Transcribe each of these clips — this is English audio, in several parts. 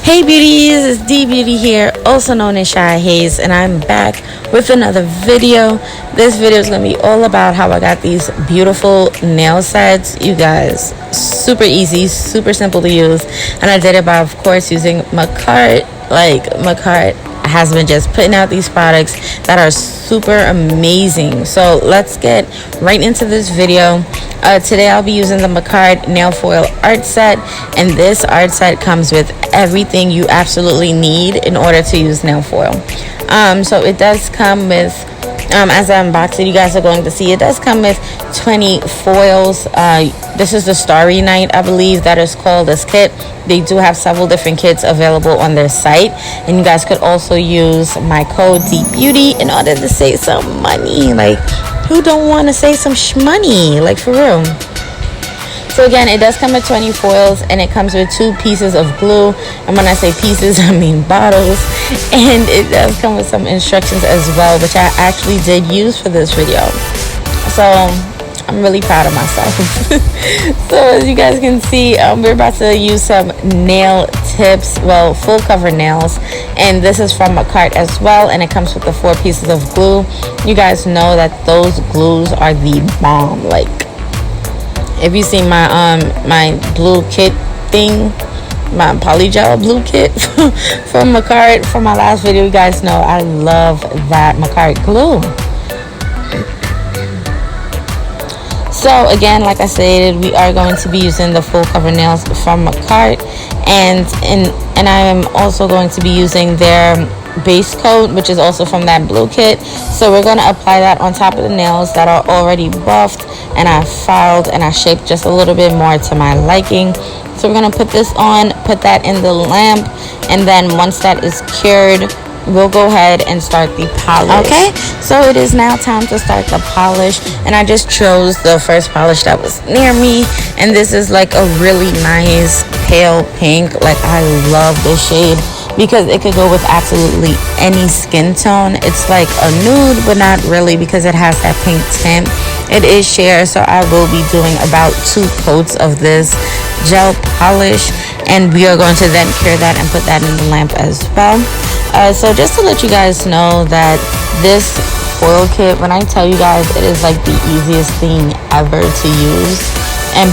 Hey beauties, it's DeeBeauty here, also known as Shyhaze, and I'm back with another video. This video is going to be all about how I got these beautiful nail sets. You guys, super easy, super simple to use, and I did it by, of course, using Makartt. Makartt has been just putting out these products that are super amazing. So let's get right into this video. Today I'll be using the Makartt nail foil art set, and this art set comes with everything you absolutely need in order to use nail foil. So it does come with, as I unbox it, you guys are going to see, it does come with 20 foils. This is the Starry Night, I believe that is called, this kit. They do have several different kits available on their site, and you guys could also use my code DeeBeauty in order to save some money. Like, who don't want to save some shmoney, like, for real? So again, it does come with 20 foils, and it comes with 2 pieces of glue. And when I say pieces, I mean bottles. And it does come with some instructions as well, which I actually did use for this video. So I'm really proud of myself. So as you guys can see, we're about to use some nail tips, well, full cover nails, and this is from Makartt as well, and it comes with the 4 pieces of glue. You guys know that those glues are the bomb. Like, if you see my my blue kit thing, my polygel blue kit from Makartt from my last video, you guys know I love that Makartt glue. So again, like I stated, we are going to be using the full cover nails from Makartt, and I am also going to be using their base coat, which is also from that blue kit. So we're going to apply that on top of the nails that are already buffed, and I filed and I shaped just a little bit more to my liking. So we're going to put this on, put that in the lamp, and then once that is cured, we'll go ahead and start the polish. Okay, so it is now time to start the polish, and I just chose the first polish that was near me, and this is like a really nice pale pink. Like, I love this shade because it could go with absolutely any skin tone. It's like a nude, but not really, because it has that pink tint. It is sheer, so I will be doing about 2 coats of this gel polish, and we are going to then cure that and put that in the lamp as well. So just to let you guys know that this foil kit, when I tell you guys, it is like the easiest thing ever to use. And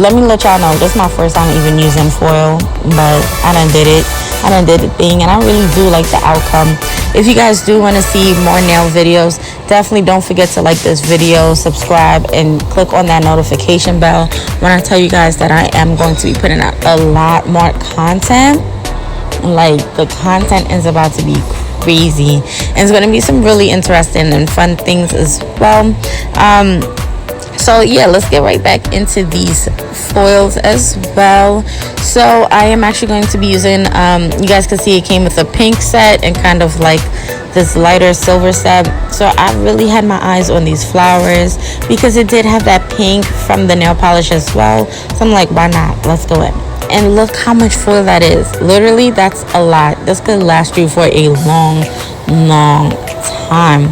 let me let y'all know, this is my first time even using foil, but I done did it. I done did the thing, and I really do like the outcome. If you guys do want to see more nail videos, definitely don't forget to like this video, subscribe, and click on that notification bell when I tell you guys that I am going to be putting out a lot more content. Like, the content is about to be crazy, and it's going to be some really interesting and fun things as well. So yeah, let's get right back into these foils as well. So I am actually going to be using, you guys can see it came with a pink set and kind of like this lighter silver set. So I really had my eyes on these flowers because it did have that pink from the nail polish as well. So I'm like, why not? Let's go in. And look how much foil that is. Literally, that's a lot. This could last you for a long time.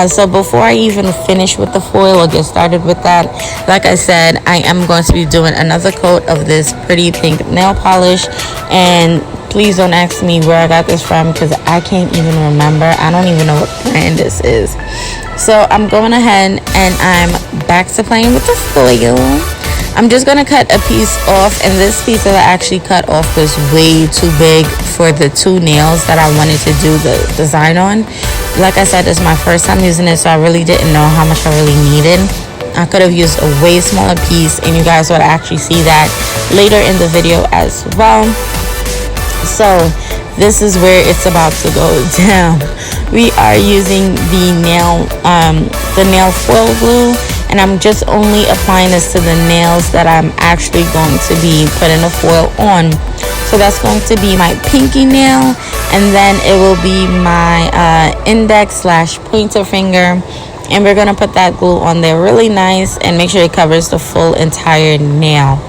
So before I even finish with the foil or get started with that, like I said, I am going to be doing another coat of this pretty pink nail polish. And please don't ask me where I got this from, because I can't even remember. I don't even know what brand this is. So I'm going ahead and I'm back to playing with the foil. I'm just going to cut a piece off, and this piece that I actually cut off was way too big for the 2 nails that I wanted to do the design on. Like I said, this is my first time using it, so I really didn't know how much I really needed. I could have used a way smaller piece, and you guys would actually see that later in the video as well. So this is where it's about to go down. We are using the nail foil glue, and I'm just only applying this to the nails that I'm actually going to be putting the foil on. So that's going to be my pinky nail, and then it will be my index / pointer finger, and we're going to put that glue on there really nice and make sure it covers the full entire nail.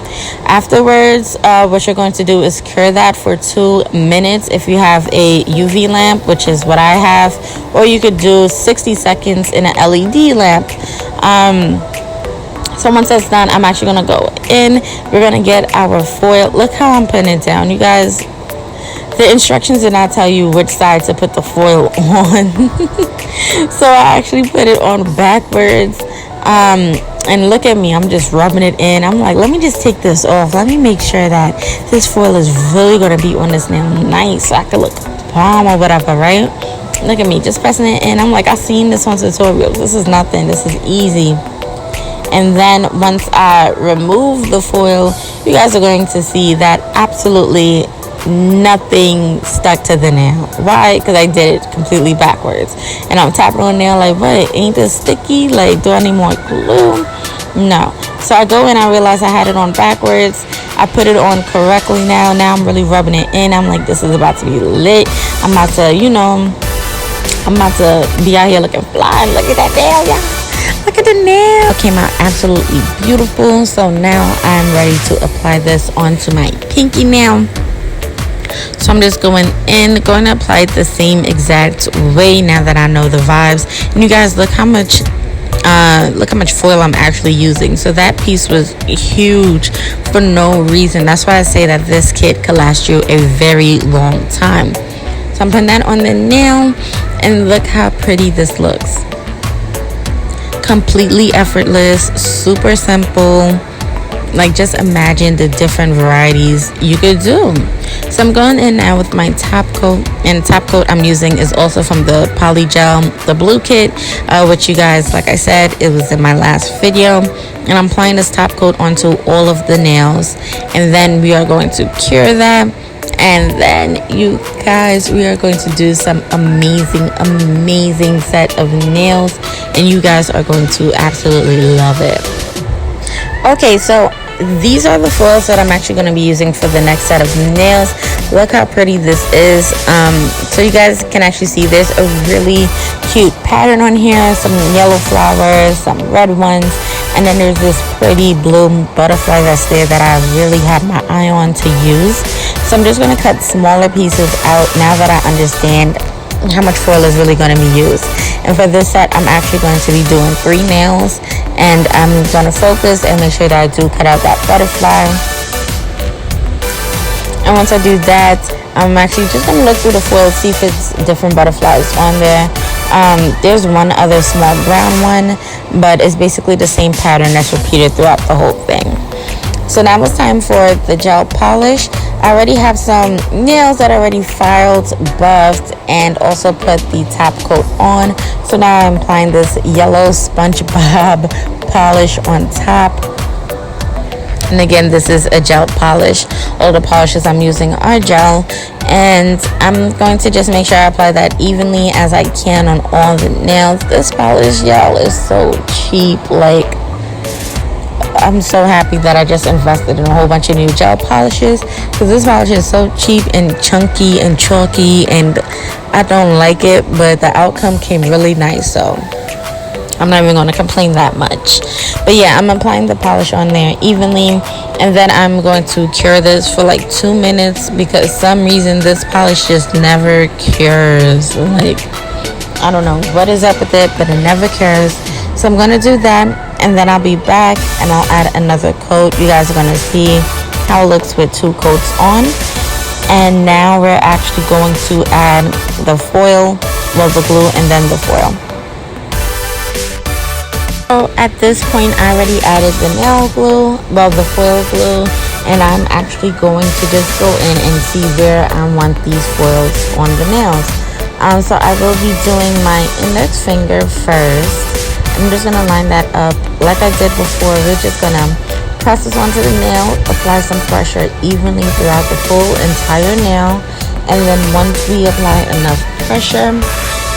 Afterwards, what you're going to do is cure that for 2 minutes if you have a UV lamp, which is what I have, or you could do 60 seconds in an LED lamp. So once that's done, I'm actually going to go in. We're going to get our foil. Look how I'm putting it down, you guys. The instructions did not tell you which side to put the foil on. So I actually put it on backwards. And look at me, I'm just rubbing it in. I'm like, let me just take this off. Let me make sure that this foil is really going to be on this nail nice so I can look palm or whatever, right? Look at me, just pressing it in. I'm like, I've seen this on tutorials. This is nothing. This is easy. And then once I remove the foil, you guys are going to see that absolutely nothing stuck to the nail. Why? Because I did it completely backwards. And I'm tapping on the nail like, what? Ain't this sticky? Like, do I need more glue? No. So I go in, I realize I had it on backwards. I put it on correctly now. Now I'm really rubbing it in. I'm like, this is about to be lit. I'm about to, I'm about to be out here looking fly. Look at that nail, y'all. Look at the nail. It came out absolutely beautiful. So now I'm ready to apply this onto my pinky nail. So I'm just going to apply it the same exact way now that I know the vibes. And you guys, look how much foil I'm actually using. So that piece was huge for no reason. That's why I say that this kit could last you a very long time. So I'm putting that on the nail, and look how pretty this looks. Completely effortless, super simple. Like, just imagine the different varieties you could do. So I'm going in now with my top coat, and the top coat I'm using is also from the Polygel, the blue kit, which you guys, like I said, it was in my last video. And I'm applying this top coat onto all of the nails, and then we are going to cure that. And then you guys, we are going to do some amazing set of nails, and you guys are going to absolutely love it. Okay, so these are the foils that I'm actually going to be using for the next set of nails. Look how pretty this is. So you guys can actually see there's a really cute pattern on here, some yellow flowers, some red ones, and then there's this pretty blue butterfly that's there that I really had my eye on to use. So I'm just going to cut smaller pieces out now that I understand how much foil is really going to be used. And for this set, I'm actually going to be doing 3 nails, and I'm going to focus and make sure that I do cut out that butterfly. And once I do that, I'm actually just going to look through the foil, see if it's different butterflies on there. There's one other small brown one, but it's basically the same pattern that's repeated throughout the whole thing. So now it's time for the gel polish. I already have some nails that are already filed, buffed, and also put the top coat on. So now I'm applying this yellow SpongeBob polish on top. And again, this is a gel polish. All the polishes I'm using are gel, and I'm going to just make sure I apply that evenly as I can on all the nails. This polish, y'all, is so cheap. Like, I'm so happy that I just invested in a whole bunch of new gel polishes, because this polish is so cheap and chunky and chalky, and I don't like it, but the outcome came really nice, so I'm not even going to complain that much. But yeah, I'm applying the polish on there evenly, and then I'm going to cure this for like 2 minutes, because some reason this polish just never cures. Like, I don't know what is up with it, but it never cures. So I'm going to do that, and then I'll be back and I'll add another coat. You guys are going to see how it looks with 2 coats on. And now we're actually going to add the foil, well, the glue, and then the foil. So at this point, I already added the nail glue, well, the foil glue, and I'm actually going to just go in and see where I want these foils on the nails. So I will be doing my index finger first. I'm just going to line that up like I did before. We're just going to press this onto the nail, apply some pressure evenly throughout the full entire nail, and then once we apply enough pressure,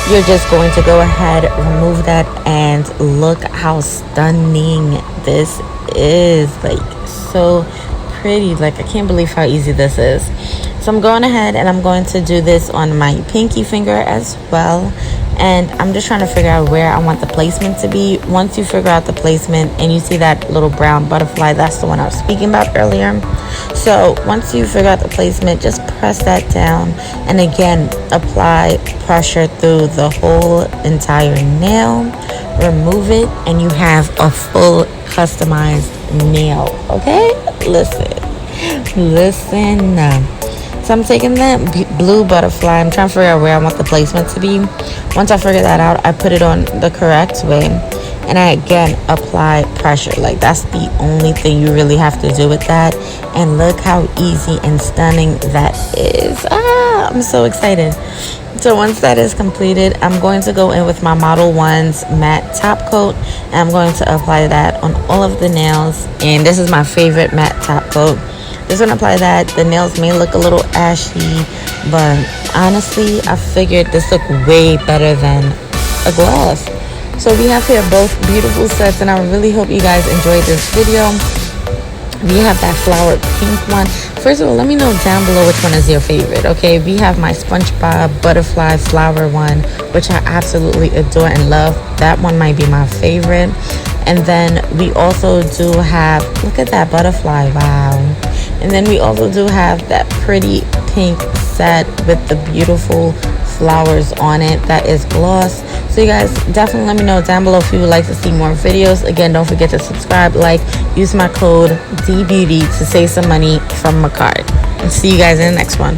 you're just going to go ahead, remove that, and look how stunning this is. Like, so pretty. Like, I can't believe how easy this is. So I'm going ahead and I'm going to do this on my pinky finger as well. And I'm just trying to figure out where I want the placement to be. Once you figure out the placement and you see that little brown butterfly, that's the one I was speaking about earlier. So once you figure out the placement, just press that down. And again, apply pressure through the whole entire nail. Remove it and you have a full customized nail. Okay? Listen. So So I'm taking that blue butterfly. I'm trying to figure out where I want the placement to be. Once I figure that out, I put it on the correct way, and I again apply pressure. Like, that's the only thing you really have to do with that. And look how easy and stunning that is. I'm so excited. So once that is completed, I'm going to go in with my Model 1's matte top coat, and I'm going to apply that on all of the nails. And this is my favorite matte top coat. Just gonna apply that. The nails may look a little ashy, but honestly, I figured this looked way better than a gloss. So we have here both beautiful sets, and I really hope you guys enjoyed this video. We have that flower pink one. First of all, let me know down below which one is your favorite, okay? We have my SpongeBob butterfly flower one, which I absolutely adore and love. That one might be my favorite. And then we also do have, look at that butterfly, wow. And then we also do have that pretty pink set with the beautiful flowers on it. That is gloss. So you guys definitely let me know down below if you would like to see more videos. Again, don't forget to subscribe, like, use my code DeeBeauty to save some money from Makartt. And see you guys in the next one.